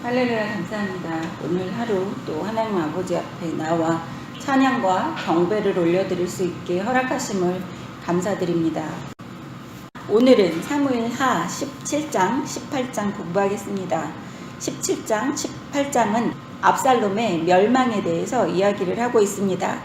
할렐루야, 감사합니다. 오늘 하루 또 하나님 아버지 앞에 나와 찬양과 경배를 올려드릴 수 있게 허락하심을 감사드립니다. 오늘은 사무엘하 17장, 18장 공부하겠습니다. 17장, 18장은 압살롬의 멸망에 대해서 이야기를 하고 있습니다.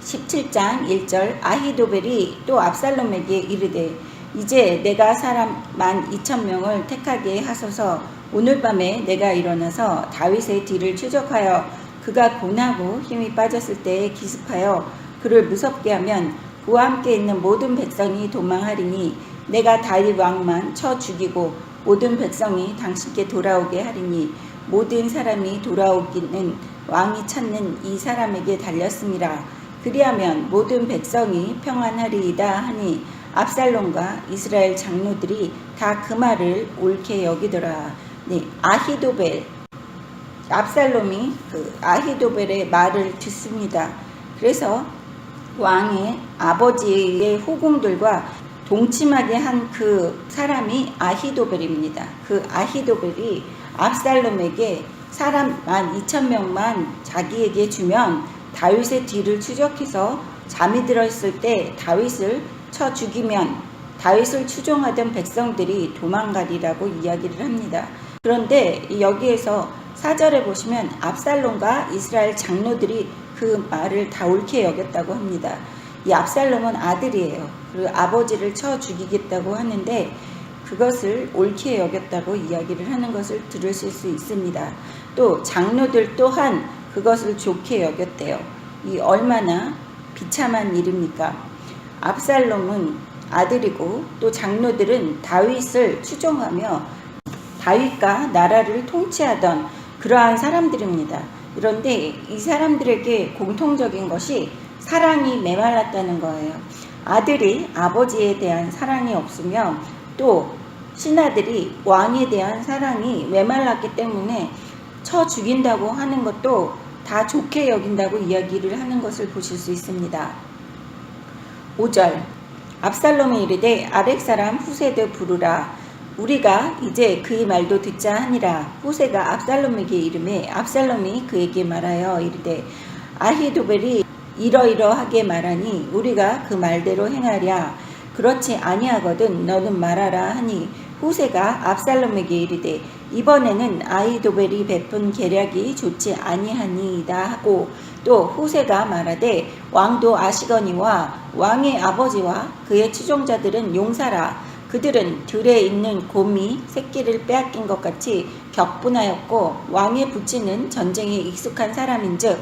17장 1절 아히도벨이 또 압살롬에게 이르되 이제 내가 사람 12,000명을 택하게 하소서. 오늘 밤에 내가 일어나서 다윗의 뒤를 추적하여 그가 고나고 힘이 빠졌을 때에 기습하여 그를 무섭게 하면 그와 함께 있는 모든 백성이 도망하리니 내가 다윗 왕만 쳐 죽이고 모든 백성이 당신께 돌아오게 하리니 모든 사람이 돌아오기는 왕이 찾는 이 사람에게 달렸음이라. 그리하면 모든 백성이 평안하리이다 하니 압살롬과 이스라엘 장로들이 다 그 말을 옳게 여기더라. 네, 아히도벨, 압살롬이 그 아히도벨의 말을 듣습니다. 그래서 왕의 아버지의 후궁들과 동침하게 한 그 사람이 아히도벨입니다. 그 아히도벨이 압살롬에게 사람 12,000명만 자기에게 주면 다윗의 뒤를 추적해서 잠이 들었을 때 다윗을 쳐 죽이면 다윗을 추종하던 백성들이 도망가리라고 이야기를 합니다. 그런데 여기에서 4절에 보시면 압살롬과 이스라엘 장로들이 그 말을 다 옳게 여겼다고 합니다. 이 압살롬은 아들이에요. 그리고 아버지를 쳐 죽이겠다고 하는데 그것을 옳게 여겼다고 이야기를 하는 것을 들으실 수 있습니다. 또 장로들 또한 그것을 좋게 여겼대요. 이 얼마나 비참한 일입니까? 압살롬은 아들이고 또 장로들은 다윗을 추종하며 다윗과 나라를 통치하던 그러한 사람들입니다. 그런데 이 사람들에게 공통적인 것이 사랑이 메말랐다는 거예요. 아들이 아버지에 대한 사랑이 없으며 또 신하들이 왕에 대한 사랑이 메말랐기 때문에 쳐 죽인다고 하는 것도 다 좋게 여긴다고 이야기를 하는 것을 보실 수 있습니다. 5절 압살롬이 이르되 아렉 사람 후세드 부르라. 우리가 이제 그의 말도 듣자 하니라. 후세가 압살롬에게 이르매 압살롬이 그에게 말하여 이르되 아히도벨이 이러이러하게 말하니 우리가 그 말대로 행하랴. 그렇지 아니하거든 너는 말하라 하니 후세가 압살롬에게 이르되 이번에는 아히도벨이 베푼 계략이 좋지 아니하니이다 하고 또 후세가 말하되 왕도 아시거니와 왕의 아버지와 그의 추종자들은 용사라. 그들은 들에 있는 곰이 새끼를 빼앗긴 것 같이 격분하였고 왕의 부친은 전쟁에 익숙한 사람인즉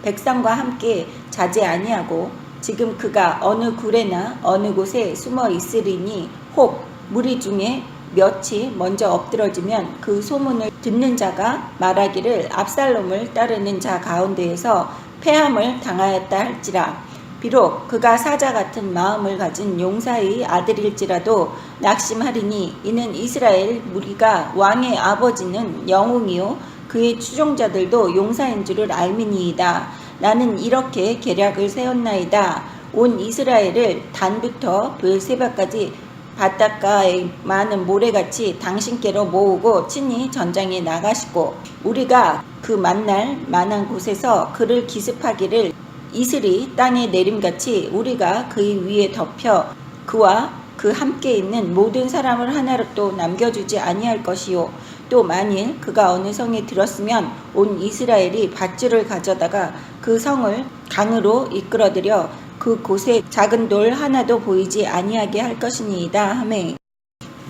백성과 함께 자지 아니하고 지금 그가 어느 굴에나 어느 곳에 숨어 있으리니 혹 무리 중에 몇이 먼저 엎드러지면 그 소문을 듣는 자가 말하기를 압살롬을 따르는 자 가운데에서 패함을 당하였다 할지라. 비록 그가 사자 같은 마음을 가진 용사의 아들일지라도 낙심하리니 이는 이스라엘 무리가 왕의 아버지는 영웅이요 그의 추종자들도 용사인 줄을 알미니이다. 나는 이렇게 계략을 세웠나이다. 온 이스라엘을 단부터 브엘세바까지 바닷가의 많은 모래같이 당신께로 모으고 친히 전장에 나가시고 우리가 그 만날 만한 곳에서 그를 기습하기를 이슬이 땅에 내림같이 우리가 그의 위에 덮여 그와 그 함께 있는 모든 사람을 하나로도 남겨주지 아니할 것이요. 또 만일 그가 어느 성에 들었으면 온 이스라엘이 밧줄을 가져다가 그 성을 강으로 이끌어들여 그 곳에 작은 돌 하나도 보이지 아니하게 할 것이니이다 하매.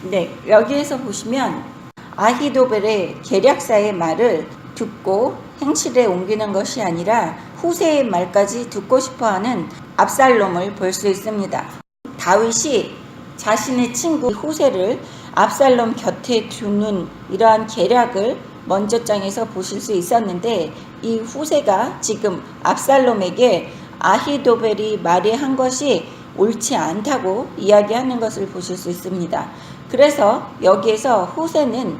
네, 여기에서 보시면 아히도벨의 계략사의 말을 듣고 행실에 옮기는 것이 아니라 후세의 말까지 듣고 싶어하는 압살롬을 볼 수 있습니다. 다윗이 자신의 친구 후세를 압살롬 곁에 두는 이러한 계략을 먼저 장에서 보실 수 있었는데 이 후세가 지금 압살롬에게 아히도벨이 말한 것이 옳지 않다고 이야기하는 것을 보실 수 있습니다. 그래서 여기에서 후세는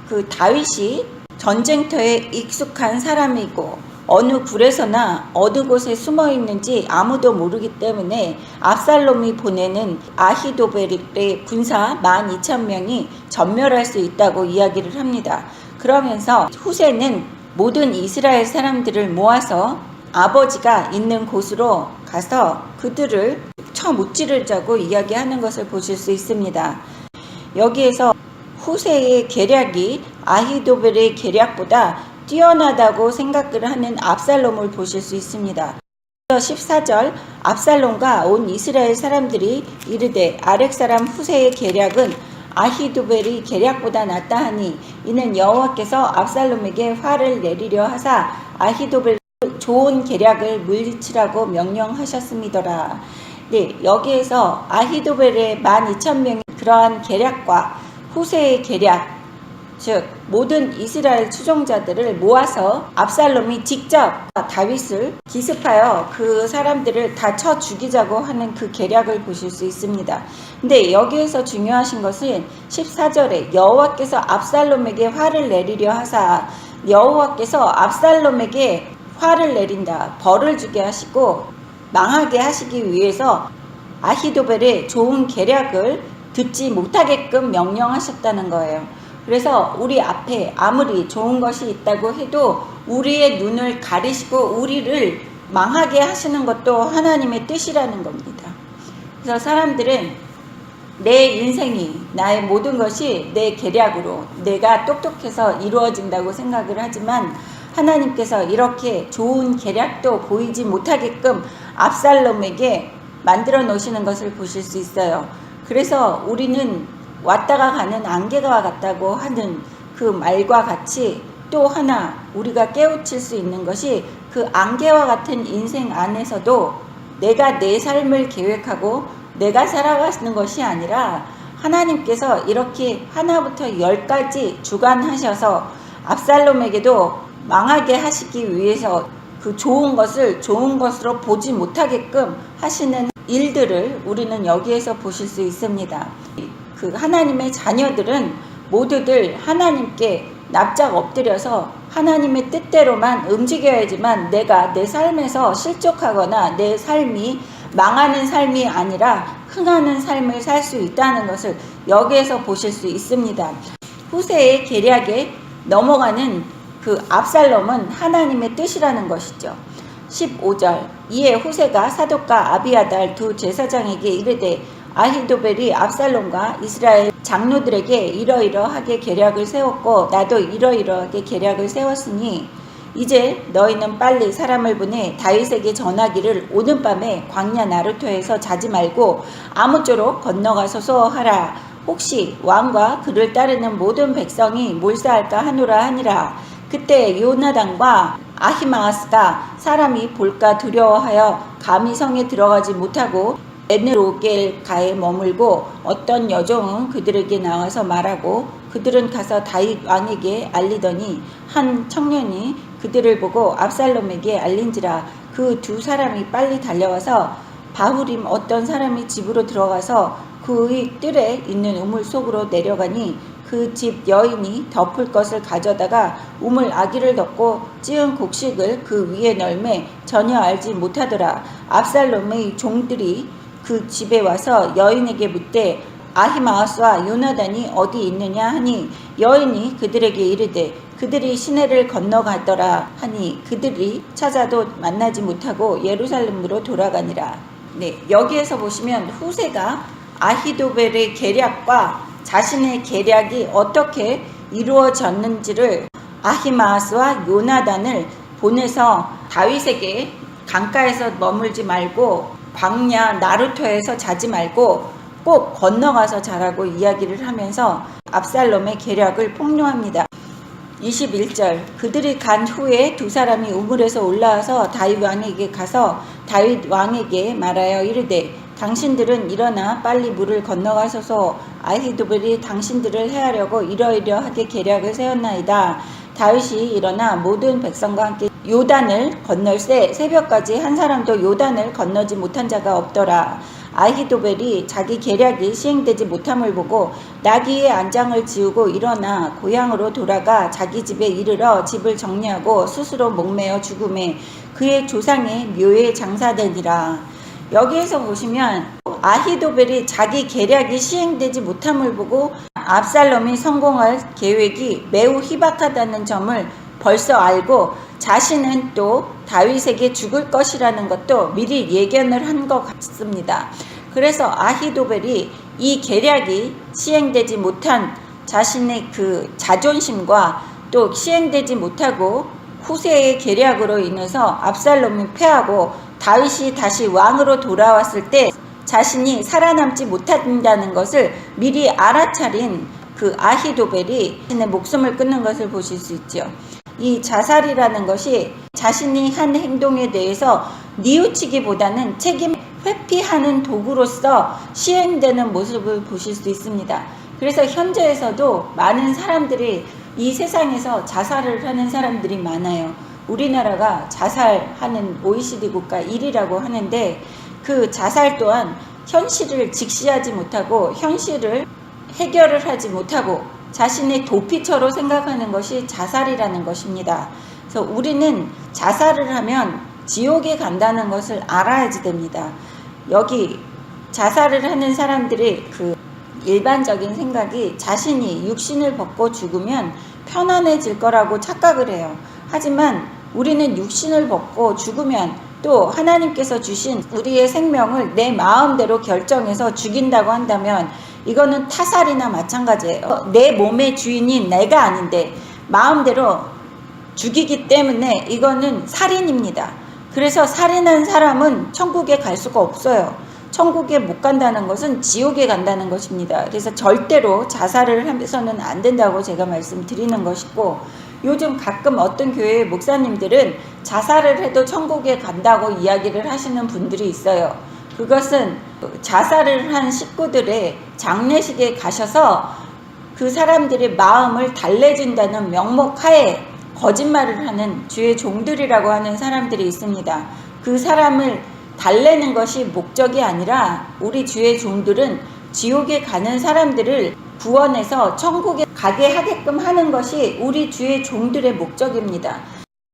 그 다윗이 전쟁터에 익숙한 사람이고 어느 굴에서나 어느 곳에 숨어 있는지 아무도 모르기 때문에 압살롬이 보내는 아히도벨의 군사 12,000명이 전멸할 수 있다고 이야기를 합니다. 그러면서 후세는 모든 이스라엘 사람들을 모아서 아버지가 있는 곳으로 가서 그들을 쳐무찌르자고 이야기하는 것을 보실 수 있습니다. 여기에서 후세의 계략이 아히도벨의 계략보다 뛰어나다고 생각을 하는 압살롬을 보실 수 있습니다. 14절 압살롬과 온 이스라엘 사람들이 이르되 아렉 사람 후세의 계략은 아히도벨의 계략보다 낫다 하니 이는 여호와께서 압살롬에게 화를 내리려 하사 아히도벨 좋은 계략을 물리치라고 명령하셨음이더라. 네, 여기에서 아히도벨의 12,000명의 그러한 계략과 후세의 계략, 즉 모든 이스라엘 추종자들을 모아서 압살롬이 직접 다윗을 기습하여 그 사람들을 다 쳐 죽이자고 하는 그 계략을 보실 수 있습니다. 근데 여기에서 중요하신 것은 14절에 여호와께서 압살롬에게 화를 내리려 하사, 여호와께서 압살롬에게 화를 내린다, 벌을 주게 하시고 망하게 하시기 위해서 아히도벨의 좋은 계략을 듣지 못하게끔 명령하셨다는 거예요. 그래서 우리 앞에 아무리 좋은 것이 있다고 해도 우리의 눈을 가리시고 우리를 망하게 하시는 것도 하나님의 뜻이라는 겁니다. 그래서 사람들은 내 인생이, 나의 모든 것이 내 계략으로 내가 똑똑해서 이루어진다고 생각을 하지만 하나님께서 이렇게 좋은 계략도 보이지 못하게끔 압살롬에게 만들어 놓으시는 것을 보실 수 있어요. 그래서 우리는 왔다가 가는 안개와 같다고 하는 그 말과 같이 또 하나 우리가 깨우칠 수 있는 것이 그 안개와 같은 인생 안에서도 내가 내 삶을 계획하고 내가 살아가는 것이 아니라 하나님께서 이렇게 하나부터 10까지 주관하셔서 압살롬에게도 망하게 하시기 위해서 그 좋은 것을 좋은 것으로 보지 못하게끔 하시는 일들을 우리는 여기에서 보실 수 있습니다. 그 하나님의 자녀들은 모두들 하나님께 납작 엎드려서 하나님의 뜻대로만 움직여야지만 내가 내 삶에서 실족하거나 내 삶이 망하는 삶이 아니라 흥하는 삶을 살 수 있다는 것을 여기에서 보실 수 있습니다. 후세의 계략에 넘어가는 그 압살롬은 하나님의 뜻이라는 것이죠. 15절 이에 후세가 사독과 아비아달 두 제사장에게 이르되 아히도벨이 압살롬과 이스라엘 장로들에게 이러이러하게 계략을 세웠고 나도 이러이러하게 계략을 세웠으니 이제 너희는 빨리 사람을 보내 다윗에게 전하기를 오는 밤에 광야 나루토에서 자지 말고 아무쪼록 건너가소서 하라. 혹시 왕과 그를 따르는 모든 백성이 몰사할까 하노라 하니라. 그때 요나단과 아히마아스가 사람이 볼까 두려워하여 감히 성에 들어가지 못하고 에느로겔가에 머물고 어떤 여종은 그들에게 나와서 말하고 그들은 가서 다윗 왕에게 알리더니 한 청년이 그들을 보고 압살롬에게 알린지라. 그 두 사람이 빨리 달려와서 바후림 어떤 사람이 집으로 들어가서 그의 뜰에 있는 우물 속으로 내려가니 그 집 여인이 덮을 것을 가져다가 우물 아기를 덮고 찌은 곡식을 그 위에 널매 전혀 알지 못하더라. 압살롬의 종들이 그 집에 와서 여인에게 묻되 아히마아스와 요나단이 어디 있느냐 하니 여인이 그들에게 이르되 그들이 시내를 건너가더라 하니 그들이 찾아도 만나지 못하고 예루살렘으로 돌아가니라. 네, 여기에서 보시면 후세가 아히도벨의 계략과 자신의 계략이 어떻게 이루어졌는지를 아히마아스와 요나단을 보내서 다윗에게 강가에서 머물지 말고 광야 나루토에서 자지 말고 꼭 건너가서 자라고 이야기를 하면서 압살롬의 계략을 폭로합니다. 21절 그들이 간 후에 두 사람이 우물에서 올라와서 다윗 왕에게 가서 다윗 왕에게 말하여 이르되 당신들은 일어나 빨리 물을 건너가소서. 아히도벨이 당신들을 해하려고 이러이러하게 계략을 세웠나이다. 다윗이 일어나 모든 백성과 함께 요단을 건널새 새벽까지 한 사람도 요단을 건너지 못한 자가 없더라. 아히도벨이 자기 계략이 시행되지 못함을 보고 나귀의 안장을 지우고 일어나 고향으로 돌아가 자기 집에 이르러 집을 정리하고 스스로 목매어 죽음에 그의 조상의 묘에 장사되니라. 여기에서 보시면 아히도벨이 자기 계략이 시행되지 못함을 보고 압살롬이 성공할 계획이 매우 희박하다는 점을 벌써 알고 자신은 또 다윗에게 죽을 것이라는 것도 미리 예견을 한 것 같습니다. 그래서 아히도벨이 이 계략이 시행되지 못한 자신의 그 자존심과 또 시행되지 못하고 후세의 계략으로 인해서 압살롬이 패하고 다윗이 다시 왕으로 돌아왔을 때 자신이 살아남지 못한다는 것을 미리 알아차린 그 아히도벨이 자신의 목숨을 끊는 것을 보실 수 있죠. 이 자살이라는 것이 자신이 한 행동에 대해서 뉘우치기보다는 책임 회피하는 도구로서 시행되는 모습을 보실 수 있습니다. 그래서 현재에서도 많은 사람들이 이 세상에서 자살을 하는 사람들이 많아요. 우리나라가 자살하는 OECD 국가 1위라고 하는데 그 자살 또한 현실을 직시하지 못하고 현실을 해결을 하지 못하고 자신의 도피처로 생각하는 것이 자살이라는 것입니다. 그래서 우리는 자살을 하면 지옥에 간다는 것을 알아야지 됩니다. 여기 자살을 하는 사람들이 그 일반적인 생각이 자신이 육신을 벗고 죽으면 편안해질 거라고 착각을 해요. 하지만 우리는 육신을 벗고 죽으면 또 하나님께서 주신 우리의 생명을 내 마음대로 결정해서 죽인다고 한다면 이거는 타살이나 마찬가지예요. 내 몸의 주인인 내가 아닌데 마음대로 죽이기 때문에 이거는 살인입니다. 그래서 살인한 사람은 천국에 갈 수가 없어요. 천국에 못 간다는 것은 지옥에 간다는 것입니다. 그래서 절대로 자살을 해서는 안 된다고 제가 말씀드리는 것이고, 요즘 가끔 어떤 교회의 목사님들은 자살을 해도 천국에 간다고 이야기를 하시는 분들이 있어요. 그것은 자살을 한 식구들의 장례식에 가셔서 그 사람들의 마음을 달래준다는 명목하에 거짓말을 하는 주의 종들이라고 하는 사람들이 있습니다. 그 사람을 달래는 것이 목적이 아니라 우리 주의 종들은 지옥에 가는 사람들을 구원해서 천국에 가게 하게끔 하는 것이 우리 주의 종들의 목적입니다.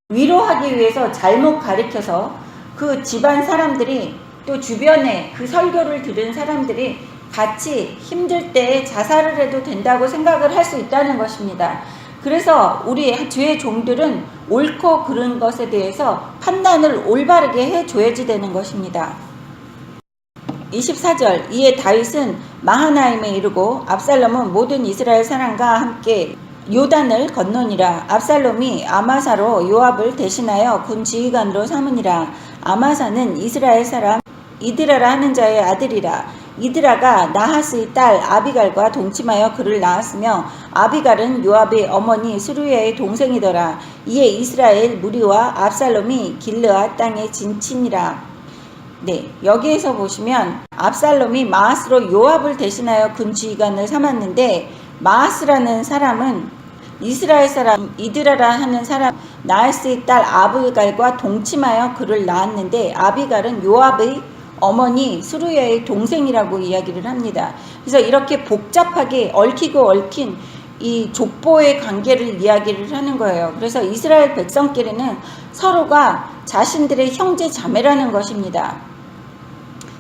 위로하기 위해서 잘못 가르쳐서 그 집안 사람들이 또 주변에 그 설교를 들은 사람들이 같이 힘들 때 자살을 해도 된다고 생각을 할 수 있다는 것입니다. 그래서 우리 주의 종들은 옳고 그른 것에 대해서 판단을 올바르게 해줘야지 되는 것입니다. 24절, 이에 다윗은 마하나임에 이르고 압살롬은 모든 이스라엘 사람과 함께 요단을 건너니라. 압살롬이 아마사로 요압을 대신하여 군 지휘관으로 삼으니라. 아마사는 이스라엘 사람 이드라라 하는 자의 아들이라. 이드라가 나하스의 딸 아비갈과 동침하여 그를 낳았으며 아비갈은 요압의 어머니 스루야의 동생이더라. 이에 이스라엘 무리와 압살롬이 길르앗 땅에 진치니라. 네, 여기에서 보시면 압살롬이 마하스로 요압을 대신하여 군지휘관을 삼았는데, 마하스라는 사람은 이스라엘 사람 이드라라 하는 사람 나하스의 딸 아비갈과 동침하여 그를 낳았는데, 아비갈은 요압의 어머니 스루야의 동생이라고 이야기를 합니다. 그래서 이렇게 복잡하게 얽히고 얽힌 이 족보의 관계를 이야기를 하는 거예요. 그래서 이스라엘 백성끼리는 서로가 자신들의 형제 자매라는 것입니다.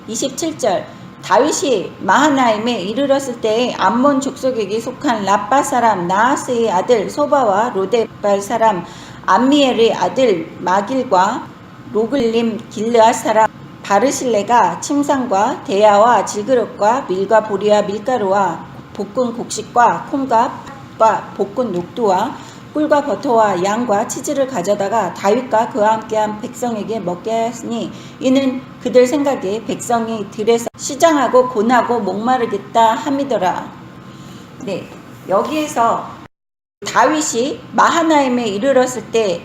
27절, 다윗이 마하나임에 이르렀을 때에 암몬 족속에게 속한 라빠 사람 나하스의 아들 소바와 로데발 사람 암미엘의 아들 마길과 로글림 길르앗 사람 바르실레가 침상과 대야와 질그릇과 밀과 보리와 밀가루와 볶은 곡식과 콩과 팥과 볶은 녹두와 꿀과 버터와 양과 치즈를 가져다가 다윗과 그와 함께한 백성에게 먹게 하였으니 이는 그들 생각에 백성이 들에서 시장하고 곤하고 목마르겠다 함이더라. 네, 여기에서 다윗이 마하나임에 이르렀을 때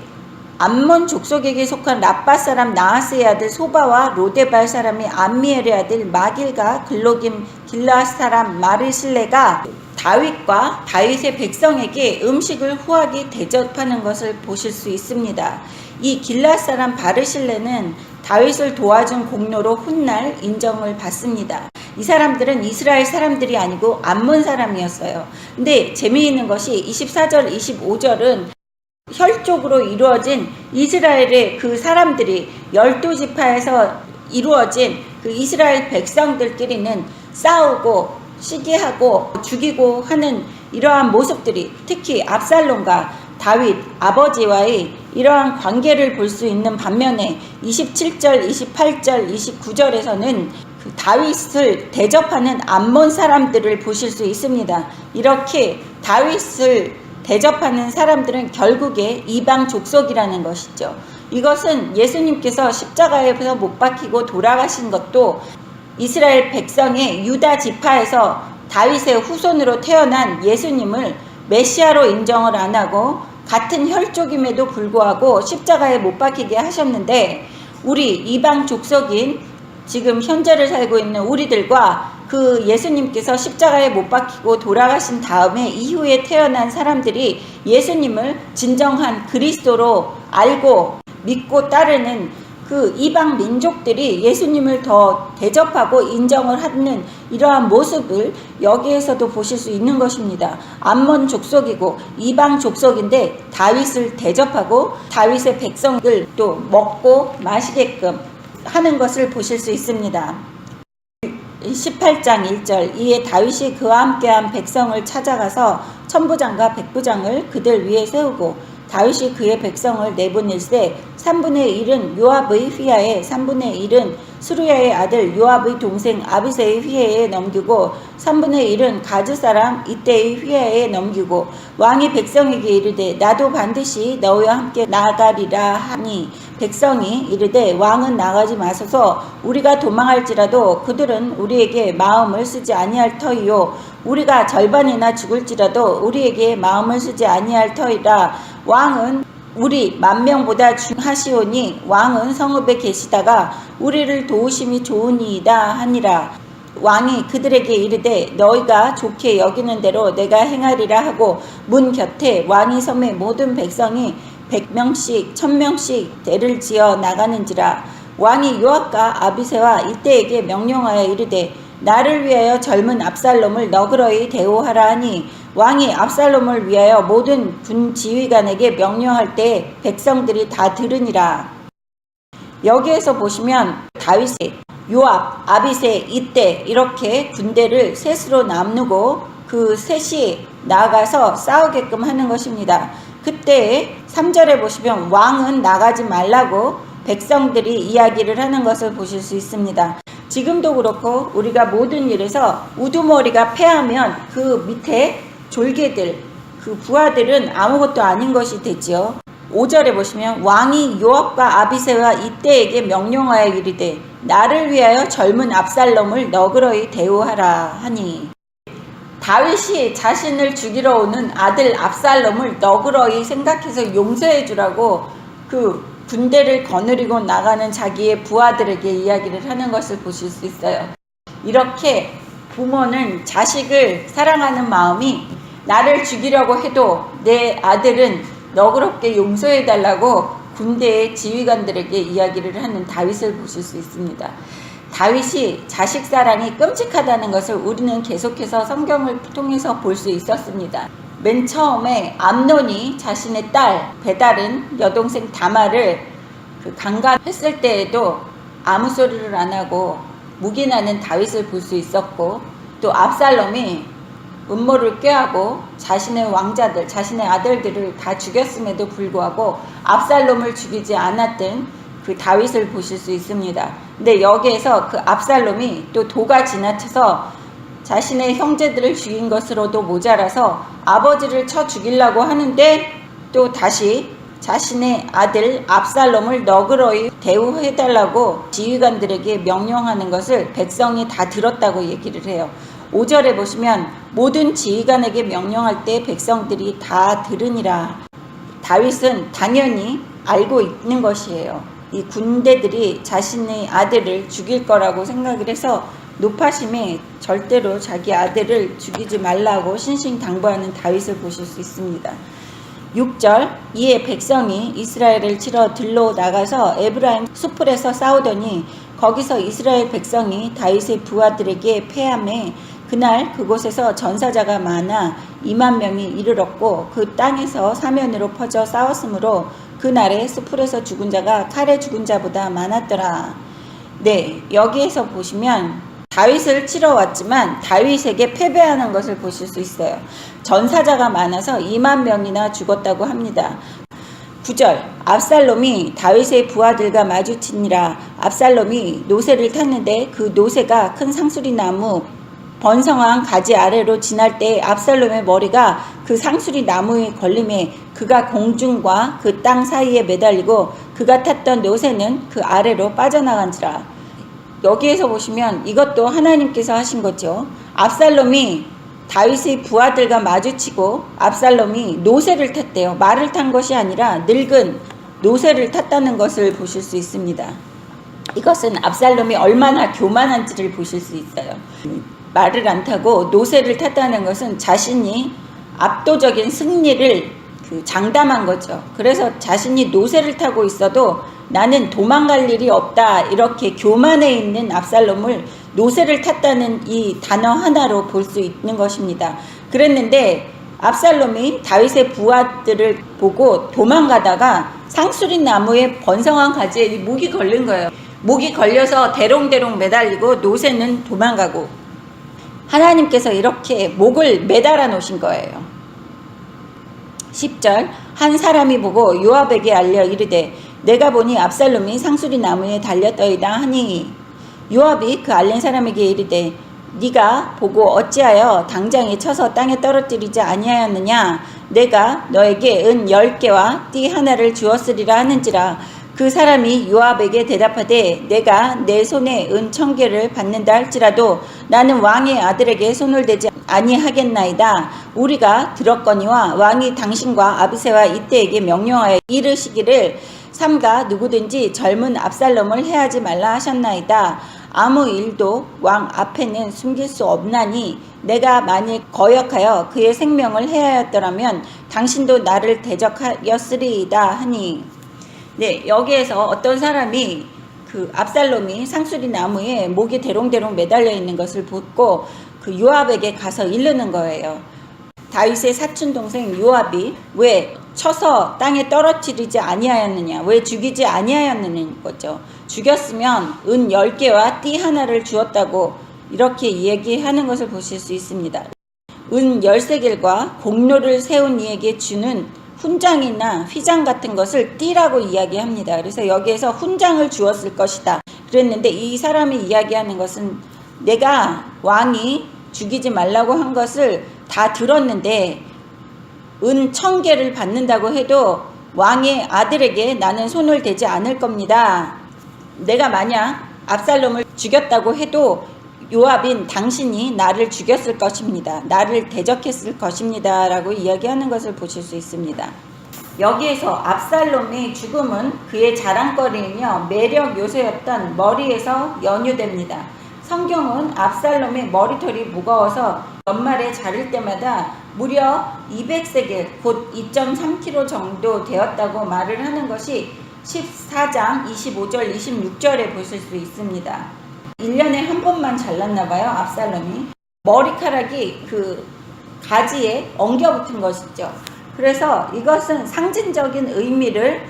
암몬 족속에게 속한 라빠 사람 나하스의 아들 소바와 로데발 사람이 암미엘의 아들 마길과 글로김 길르앗 사람 마르실레가 다윗과 다윗의 백성에게 음식을 후하게 대접하는 것을 보실 수 있습니다. 이 길르앗 사람 바르실레는 다윗을 도와준 공로로 훗날 인정을 받습니다. 이 사람들은 이스라엘 사람들이 아니고 암몬 사람이었어요. 근데 재미있는 것이 24절 25절은 혈족으로 이루어진 이스라엘의 그 사람들이 12지파에서 이루어진 그 이스라엘 백성들끼리는 싸우고 시기하고 죽이고 하는 이러한 모습들이, 특히 압살롬과 다윗 아버지와의 이러한 관계를 볼 수 있는 반면에 27절, 28절, 29절에서는 그 다윗을 대접하는 암몬 사람들을 보실 수 있습니다. 이렇게 다윗을 대접하는 사람들은 결국에 이방 족속이라는 것이죠. 이것은 예수님께서 십자가에서 못 박히고 돌아가신 것도 이스라엘 백성의 유다 지파에서 다윗의 후손으로 태어난 예수님을 메시아로 인정을 안 하고 같은 혈족임에도 불구하고 십자가에 못 박히게 하셨는데, 우리 이방 족속인 지금 현재를 살고 있는 우리들과 그 예수님께서 십자가에 못 박히고 돌아가신 다음에 이후에 태어난 사람들이 예수님을 진정한 그리스도로 알고 믿고 따르는 그 이방 민족들이 예수님을 더 대접하고 인정을 하는 이러한 모습을 여기에서도 보실 수 있는 것입니다. 암몬 족속이고 이방 족속인데 다윗을 대접하고 다윗의 백성을 또 먹고 마시게끔 하는 것을 보실 수 있습니다. 18장 1절, 이에 다윗이 그와 함께한 백성을 찾아가서 천부장과 백부장을 그들 위에 세우고 다윗이 그의 백성을 내보낼세 3분의 1은 요압의 휘하에 3분의 1은 스루야의 아들 요압의 동생 아비새의 휘하에 넘기고 3분의 1은 가즈 사람 이때의 휘하에 넘기고, 왕이 백성에게 이르되 나도 반드시 너희와 함께 나가리라 하니 백성이 이르되 왕은 나가지 마소서. 우리가 도망할지라도 그들은 우리에게 마음을 쓰지 아니할 터이요 우리가 절반이나 죽을지라도 우리에게 마음을 쓰지 아니할 터이라. 왕은 우리 10,000명보다 중하시오니 왕은 성읍에 계시다가 우리를 도우심이 좋으니이다 하니라. 왕이 그들에게 이르되 너희가 좋게 여기는 대로 내가 행하리라 하고 문 곁에 왕이 섬의 모든 백성이 100명씩 1000명씩 대를 지어 나가는지라. 왕이 요압과 아비새와 이때에게 명령하여 이르되 나를 위하여 젊은 압살롬을 너그러이 대우하라 하니 왕이 압살롬을 위하여 모든 군 지휘관에게 명령할 때 백성들이 다 들으니라. 여기에서 보시면 다윗이 요압, 아비새, 이때 이렇게 군대를 셋으로 나누고 그 셋이 나가서 싸우게끔 하는 것입니다. 그때 3절에 보시면 왕은 나가지 말라고 백성들이 이야기를 하는 것을 보실 수 있습니다. 지금도 그렇고 우리가 모든 일에서 우두머리가 패하면 그 밑에 졸개들, 그 부하들은 아무것도 아닌 것이 되지요. 5절에 보시면 왕이 요압과 아비새와 이때에게 명령하여 이르되 나를 위하여 젊은 압살롬을 너그러이 대우하라 하니, 다윗이 자신을 죽이러 오는 아들 압살롬을 너그러이 생각해서 용서해 주라고 그 군대를 거느리고 나가는 자기의 부하들에게 이야기를 하는 것을 보실 수 있어요. 이렇게 부모는 자식을 사랑하는 마음이 나를 죽이려고 해도 내 아들은 너그럽게 용서해 달라고 군대의 지휘관들에게 이야기를 하는 다윗을 보실 수 있습니다. 다윗이 자식 사랑이 끔찍하다는 것을 우리는 계속해서 성경을 통해서 볼 수 있었습니다. 맨 처음에 암논이 자신의 딸 베다른 여동생 다말을 강간했을 때에도 아무 소리를 안 하고 묵인하는 다윗을 볼 수 있었고, 또 압살롬이 음모를 꾀하고 자신의 왕자들, 자신의 아들들을 다 죽였음에도 불구하고 압살롬을 죽이지 않았던 그 다윗을 보실 수 있습니다. 근데 여기에서 그 압살롬이 또 도가 지나쳐서 자신의 형제들을 죽인 것으로도 모자라서 아버지를 쳐 죽이려고 하는데 또 다시 자신의 아들 압살롬을 너그러이 대우해달라고 지휘관들에게 명령하는 것을 백성이 다 들었다고 얘기를 해요. 5절에 보시면 모든 지휘관에게 명령할 때 백성들이 다 들으니라. 다윗은 당연히 알고 있는 것이에요. 이 군대들이 자신의 아들을 죽일 거라고 생각을 해서 노파심에 절대로 자기 아들을 죽이지 말라고 신신당부하는 다윗을 보실 수 있습니다. 6절, 이에 백성이 이스라엘을 치러 들로 나가서 에브라임 수풀에서 싸우더니 거기서 이스라엘 백성이 다윗의 부하들에게 패하매 그날 그곳에서 전사자가 많아 20,000명이 이르렀고 그 땅에서 사면으로 퍼져 싸웠으므로 그날에 수풀에서 죽은 자가 칼에 죽은 자보다 많았더라. 네, 여기에서 보시면 다윗을 치러 왔지만 다윗에게 패배하는 것을 보실 수 있어요. 전사자가 많아서 2만 명이나 죽었다고 합니다. 9절 압살롬이 다윗의 부하들과 마주치니라. 압살롬이 노새를 탔는데 그 노새가 큰 상수리 나무 번성한 가지 아래로 지날 때 압살롬의 머리가 그 상수리 나무에 걸림에 그가 공중과 그 땅 사이에 매달리고 그가 탔던 노새는 그 아래로 빠져나간지라. 여기에서 보시면 이것도 하나님께서 하신 거죠. 압살롬이 다윗의 부하들과 마주치고 압살롬이 노새를 탔대요. 말을 탄 것이 아니라 늙은 노새를 탔다는 것을 보실 수 있습니다. 이것은 압살롬이 얼마나 교만한지를 보실 수 있어요. 말을 안 타고 노새를 탔다는 것은 자신이 압도적인 승리를 장담한 거죠. 그래서 자신이 노새를 타고 있어도 나는 도망갈 일이 없다, 이렇게 교만해 있는 압살롬을 노새를 탔다는 이 단어 하나로 볼 수 있는 것입니다. 그랬는데 압살롬이 다윗의 부하들을 보고 도망가다가 상수리 나무에 번성한 가지에 목이 걸린 거예요. 목이 걸려서 대롱대롱 매달리고 노새는 도망가고, 하나님께서 이렇게 목을 매달아 놓으신 거예요. 10절 한 사람이 보고 요압에게 알려 이르되 내가 보니 압살롬이 상수리 나무에 달렸더이다 하니, 요압이 그 알린 사람에게 이르되 네가 보고 어찌하여 당장에 쳐서 땅에 떨어뜨리지 아니하였느냐. 내가 너에게 은 10개와 띠 하나를 주었으리라 하는지라. 그 사람이 요압에게 대답하되 내가 내 손에 은 1000개를 받는다 할지라도 나는 왕의 아들에게 손을 대지 아니하겠나이다. 우리가 들었거니와 왕이 당신과 아비새와 이때에게 명령하여 이르시기를 삼가 누구든지 젊은 압살롬을 해하지 말라 하셨나이다. 아무 일도 왕 앞에는 숨길 수 없나니 내가 만일 거역하여 그의 생명을 해하였더라면 당신도 나를 대적하였으리이다 하니. 네, 여기에서 어떤 사람이 그 압살롬이 상수리 나무에 목이 대롱대롱 매달려 있는 것을 보고 그 요압에게 가서 이르는 거예요. 다윗의 사촌 동생 요압이 왜 쳐서 땅에 떨어뜨리지 아니하였느냐, 왜 죽이지 아니하였느냐는 거죠. 죽였으면 은 10개와 띠 하나를 주었다고 이렇게 얘기하는 것을 보실 수 있습니다. 은 13개과 공로를 세운 이에게 주는 훈장이나 휘장 같은 것을 띠라고 이야기합니다. 그래서 여기에서 훈장을 주었을 것이다 그랬는데, 이 사람이 이야기하는 것은 내가 왕이 죽이지 말라고 한 것을 다 들었는데 은 1000개를 받는다고 해도 왕의 아들에게 나는 손을 대지 않을 겁니다. 내가 만약 압살롬을 죽였다고 해도 요압인 당신이 나를 죽였을 것입니다. 나를 대적했을 것입니다. 라고 이야기하는 것을 보실 수 있습니다. 여기에서 압살롬의 죽음은 그의 자랑거리이며 매력 요소였던 머리에서 연유됩니다. 성경은 압살롬의 머리털이 무거워서 연말에 자릴 때마다 무려 200세겔 곧 2.3kg 정도 되었다고 말을 하는 것이 14장 25절 26절에 보실 수 있습니다. 1년에 한 번만 잘랐나 봐요. 압살롬이 머리카락이 그 가지에 엉겨붙은 것이죠. 그래서 이것은 상징적인 의미를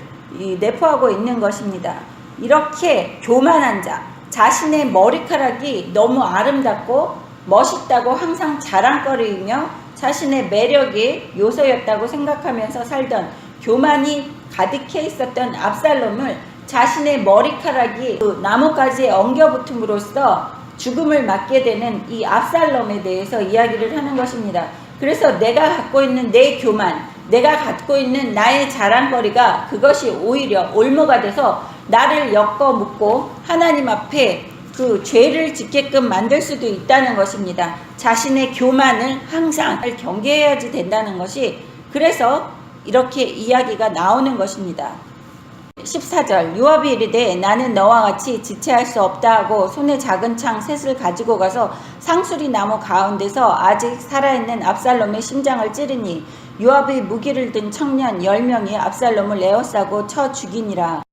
내포하고 있는 것입니다. 이렇게 교만한 자, 자신의 머리카락이 너무 아름답고 멋있다고 항상 자랑거리이며 자신의 매력의 요소였다고 생각하면서 살던, 교만이 가득해 있었던 압살롬을 자신의 머리카락이 그 나뭇가지에 엉겨붙음으로써 죽음을 맞게 되는 이 압살롬에 대해서 이야기를 하는 것입니다. 그래서 내가 갖고 있는 내 교만, 내가 갖고 있는 나의 자랑거리가 그것이 오히려 올무가 돼서 나를 엮어 묶고 하나님 앞에 그 죄를 짓게끔 만들 수도 있다는 것입니다. 자신의 교만을 항상 경계해야지 된다는 것이, 그래서 이렇게 이야기가 나오는 것입니다. 14절 요압이 이르되 나는 너와 같이 지체할 수 없다 하고 손에 작은 창 셋을 가지고 가서 상수리 나무 가운데서 아직 살아있는 압살롬의 심장을 찌르니 요압의 무기를 든 청년 10명이 압살롬을 에워싸고 쳐 죽이니라.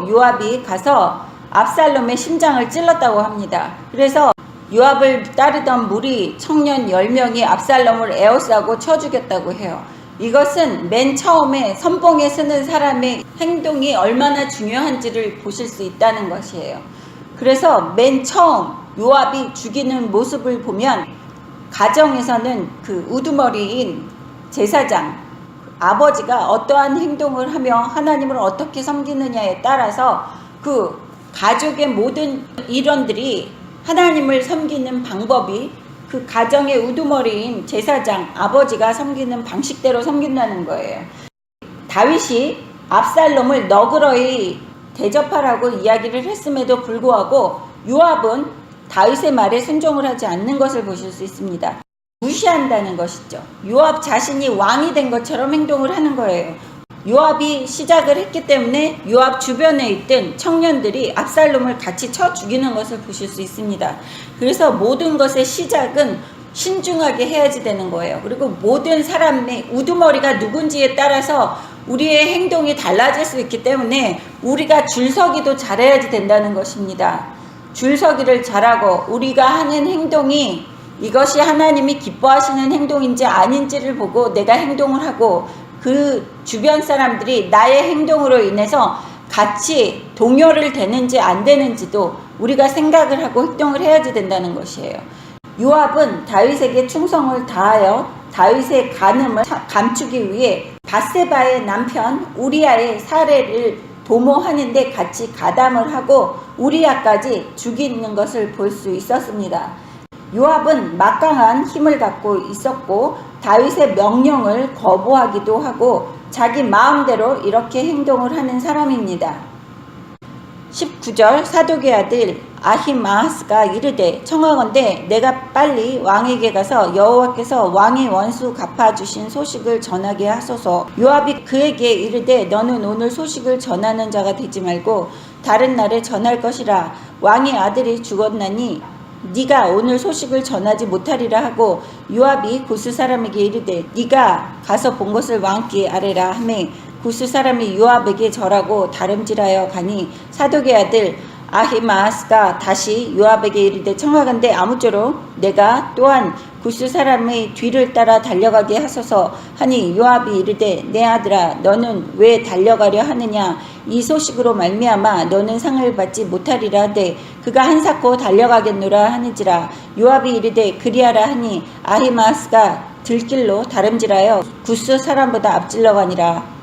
요압이 가서 압살롬의 심장을 찔렀다고 합니다. 그래서 요압을 따르던 무리 청년 10명이 압살롬을 에워싸고 쳐 죽였다고 해요. 이것은 맨 처음에 선봉에 서는 사람의 행동이 얼마나 중요한지를 보실 수 있다는 것이에요. 그래서 맨 처음 요압이 죽이는 모습을 보면 가정에서는 그 우두머리인 제사장 아버지가 어떠한 행동을 하며 하나님을 어떻게 섬기느냐에 따라서 그 가족의 모든 일원들이 하나님을 섬기는 방법이 그 가정의 우두머리인 제사장 아버지가 섬기는 방식대로 섬긴다는 거예요. 다윗이 압살롬을 너그러이 대접하라고 이야기를 했음에도 불구하고 요압은 다윗의 말에 순종을 하지 않는 것을 보실 수 있습니다. 무시한다는 것이죠. 요압 자신이 왕이 된 것처럼 행동을 하는 거예요. 요압이 시작을 했기 때문에 요압 주변에 있던 청년들이 압살롬을 같이 쳐 죽이는 것을 보실 수 있습니다. 그래서 모든 것의 시작은 신중하게 해야지 되는 거예요. 그리고 모든 사람의 우두머리가 누군지에 따라서 우리의 행동이 달라질 수 있기 때문에 우리가 줄서기도 잘해야지 된다는 것입니다. 줄서기를 잘하고 우리가 하는 행동이 이것이 하나님이 기뻐하시는 행동인지 아닌지를 보고 내가 행동을 하고 그 주변 사람들이 나의 행동으로 인해서 같이 동요를 되는지 안 되는지도 우리가 생각을 하고 행동을 해야지 된다는 것이에요. 요압은 다윗에게 충성을 다하여 다윗의 간음을 감추기 위해 밧세바의 남편 우리아의 살해를 도모하는데 같이 가담을 하고 우리아까지 죽이는 것을 볼 수 있었습니다. 요압은 막강한 힘을 갖고 있었고 다윗의 명령을 거부하기도 하고 자기 마음대로 이렇게 행동을 하는 사람입니다. 19절 사독의 아들 아히마아스가 이르되 청하건대 내가 빨리 왕에게 가서 여호와께서 왕의 원수 갚아주신 소식을 전하게 하소서. 요압이 그에게 이르되 너는 오늘 소식을 전하는 자가 되지 말고 다른 날에 전할 것이라. 왕의 아들이 죽었나니 네가 오늘 소식을 전하지 못하리라 하고 요압이 구스 사람에게 이르되 네가 가서 본 것을 왕께 아뢰라 하매 구스 사람이 요압에게 절하고 다름질하여 가니 사독의 아들 아히마아스가 다시 요압에게 이르되 청하건대 아무쪼록 내가 또한 구스 사람의 뒤를 따라 달려가게 하소서 하니 요압이 이르되 내 아들아 너는 왜 달려가려 하느냐 이 소식으로 말미암아 너는 상을 받지 못하리라 하되 그가 한사코 달려가겠노라 하는지라. 요압이 이르되 그리하라 하니 아히마아스가 들길로 다름질하여 구스 사람보다 앞질러 가니라.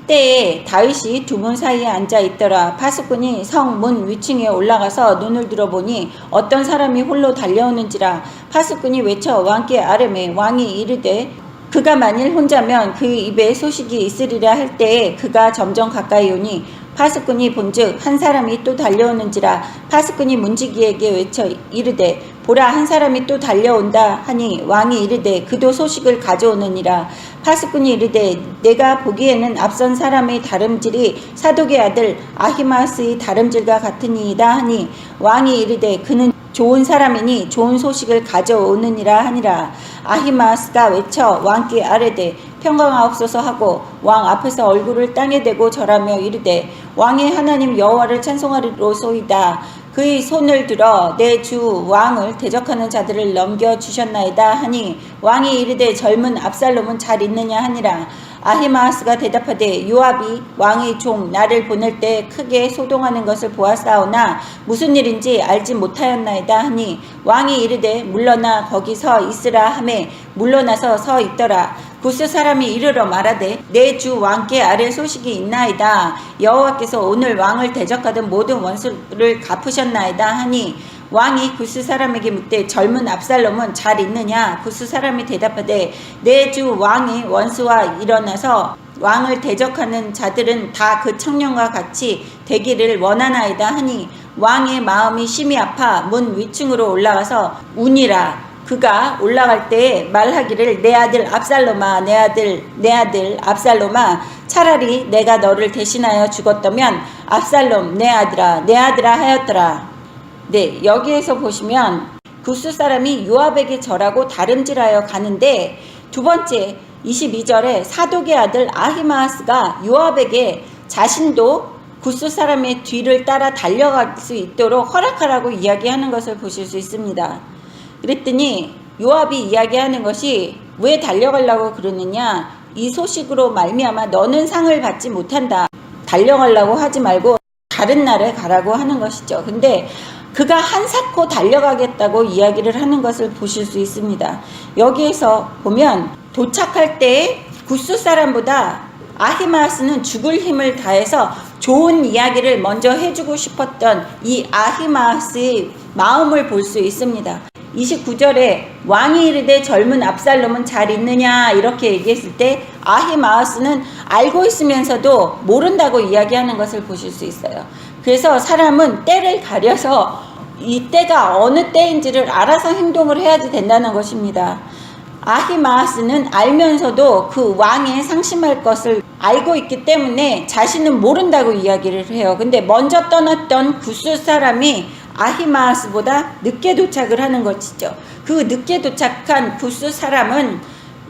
때에 다윗이 두 문 사이에 앉아 있더라. 파수꾼이 성 문 위층에 올라가서 눈을 들어보니 어떤 사람이 홀로 달려오는지라. 파수꾼이 외쳐 왕께 아뢰매 왕이 이르되 그가 만일 혼자면 그 입에 소식이 있으리라 할 때에 그가 점점 가까이 오니 파수꾼이 본즉 한 사람이 또 달려오는지라. 파수꾼이 문지기에게 외쳐 이르되 보라 한 사람이 또 달려온다 하니 왕이 이르되 그도 소식을 가져오느니라. 파수꾼이 이르되 내가 보기에는 앞선 사람의 다름질이 사독의 아들 아히마스의 다름질과 같으니이다 하니 왕이 이르되 그는 좋은 사람이니 좋은 소식을 가져오느니라 하니라. 아히마스가 외쳐 왕께 아뢰되 평강하옵소서 하고 왕 앞에서 얼굴을 땅에 대고 절하며 이르되 왕의 하나님 여호와를 찬송하리로소이다. 그의 손을 들어 내 주 왕을 대적하는 자들을 넘겨주셨나이다 하니 왕이 이르되 젊은 압살롬은 잘 있느냐 하니라. 아히마아스가 대답하되 요압이 왕의 종 나를 보낼 때 크게 소동하는 것을 보았사오나 무슨 일인지 알지 못하였나이다 하니 왕이 이르되 물러나 거기 서 있으라 하매 물러나서 서 있더라. 구스 사람이 이르러 말하되 내 주 왕께 아랠 소식이 있나이다. 여호와께서 오늘 왕을 대적하던 모든 원수를 갚으셨나이다 하니 왕이 구스 사람에게 묻되 젊은 압살롬은 잘 있느냐? 구스 사람이 대답하되 내 주 왕의 원수와 일어나서 왕을 대적하는 자들은 다 그 청년과 같이 되기를 원하나이다 하니 왕의 마음이 심히 아파 문 위층으로 올라가서 우니라. 그가 올라갈 때에 말하기를 내 아들 압살롬아 내 아들 압살롬아 차라리 내가 너를 대신하여 죽었다면 압살롬 내 아들아 하였더라. 네, 여기에서 보시면 구스 사람이 요압에게 절하고 다름질하여 가는데 두 번째 22절에 사독의 아들 아히마아스가 요압에게 자신도 구스 사람의 뒤를 따라 달려갈 수 있도록 허락하라고 이야기하는 것을 보실 수 있습니다. 그랬더니 요압이 이야기하는 것이 왜 달려가려고 그러느냐, 이 소식으로 말미암아 너는 상을 받지 못한다. 달려가려고 하지 말고 다른 나라에 가라고 하는 것이죠. 근데 그가 한사코 달려가겠다고 이야기를 하는 것을 보실 수 있습니다. 여기에서 보면 도착할 때 구스 사람보다 아히마아스는 죽을 힘을 다해서 좋은 이야기를 먼저 해주고 싶었던 이 아히마아스의 마음을 볼 수 있습니다. 29절에 왕이 이르되 젊은 압살롬은 잘 있느냐 이렇게 얘기했을 때 아히마아스는 알고 있으면서도 모른다고 이야기하는 것을 보실 수 있어요. 그래서 사람은 때를 가려서 이 때가 어느 때인지를 알아서 행동을 해야지 된다는 것입니다. 아히마아스는 알면서도 그 왕의 상심할 것을 알고 있기 때문에 자신은 모른다고 이야기를 해요. 근데 먼저 떠났던 구스 사람이 아히마아스보다 늦게 도착을 하는 것이죠. 그 늦게 도착한 구스 사람은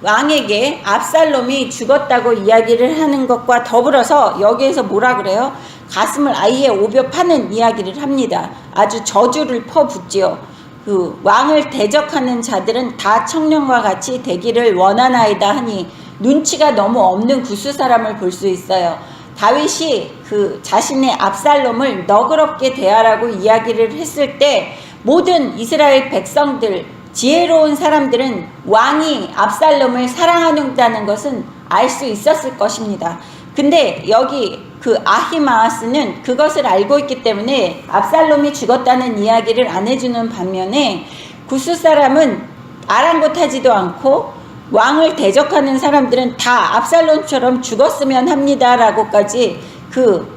왕에게 압살롬이 죽었다고 이야기를 하는 것과 더불어서 여기에서 뭐라 그래요? 가슴을 아예 오벼 파는 이야기를 합니다. 아주 저주를 퍼붓지요. 그 왕을 대적하는 자들은 다 청년과 같이 되기를 원하나이다 하니 눈치가 너무 없는 구스 사람을 볼 수 있어요. 다윗이 그 자신의 압살롬을 너그럽게 대하라고 이야기를 했을 때 모든 이스라엘 백성들, 지혜로운 사람들은 왕이 압살롬을 사랑한다는 것은 알 수 있었을 것입니다. 근데 여기 그 아히마아스는 그것을 알고 있기 때문에 압살롬이 죽었다는 이야기를 안 해주는 반면에 구스 사람은 아랑곳하지도 않고 왕을 대적하는 사람들은 다 압살롬처럼 죽었으면 합니다 라고까지 그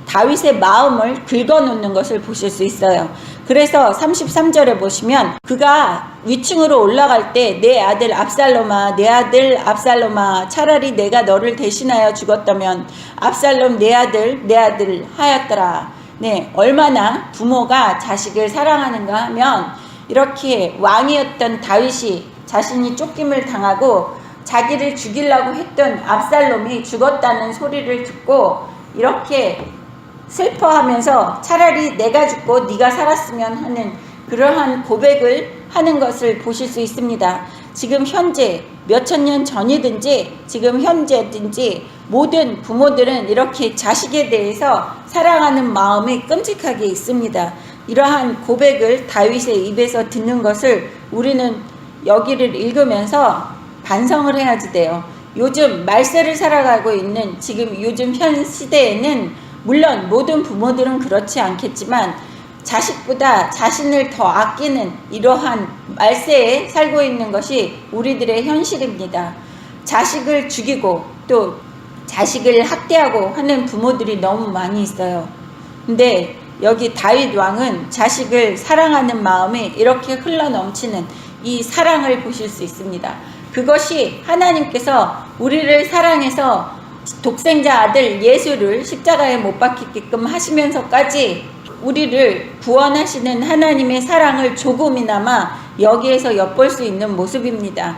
다윗의 마음을 긁어놓는 것을 보실 수 있어요. 그래서 33절에 보시면 그가 위층으로 올라갈 때 내 아들 압살롬아, 내 아들 압살롬아, 차라리 내가 너를 대신하여 죽었다면 압살롬 내 아들 하였더라. 네, 얼마나 부모가 자식을 사랑하는가 하면 이렇게 왕이었던 다윗이 자신이 쫓김을 당하고 자기를 죽이려고 했던 압살롬이 죽었다는 소리를 듣고 이렇게 슬퍼하면서 차라리 내가 죽고 네가 살았으면 하는 그러한 고백을 하는 것을 보실 수 있습니다. 지금 현재 몇천 년 전이든지 지금 현재든지 모든 부모들은 이렇게 자식에 대해서 사랑하는 마음이 끔찍하게 있습니다. 이러한 고백을 다윗의 입에서 듣는 것을 우리는 여기를 읽으면서 반성을 해야지 돼요. 요즘 말세를 살아가고 있는 지금 요즘 현 시대에는 물론 모든 부모들은 그렇지 않겠지만 자식보다 자신을 더 아끼는 이러한 말세에 살고 있는 것이 우리들의 현실입니다. 자식을 죽이고 또 자식을 학대하고 하는 부모들이 너무 많이 있어요. 근데 여기 다윗 왕은 자식을 사랑하는 마음이 이렇게 흘러넘치는 이 사랑을 보실 수 있습니다. 그것이 하나님께서 우리를 사랑해서 독생자 아들 예수를 십자가에 못 박히게끔 하시면서까지 우리를 구원하시는 하나님의 사랑을 조금이나마 여기에서 엿볼 수 있는 모습입니다.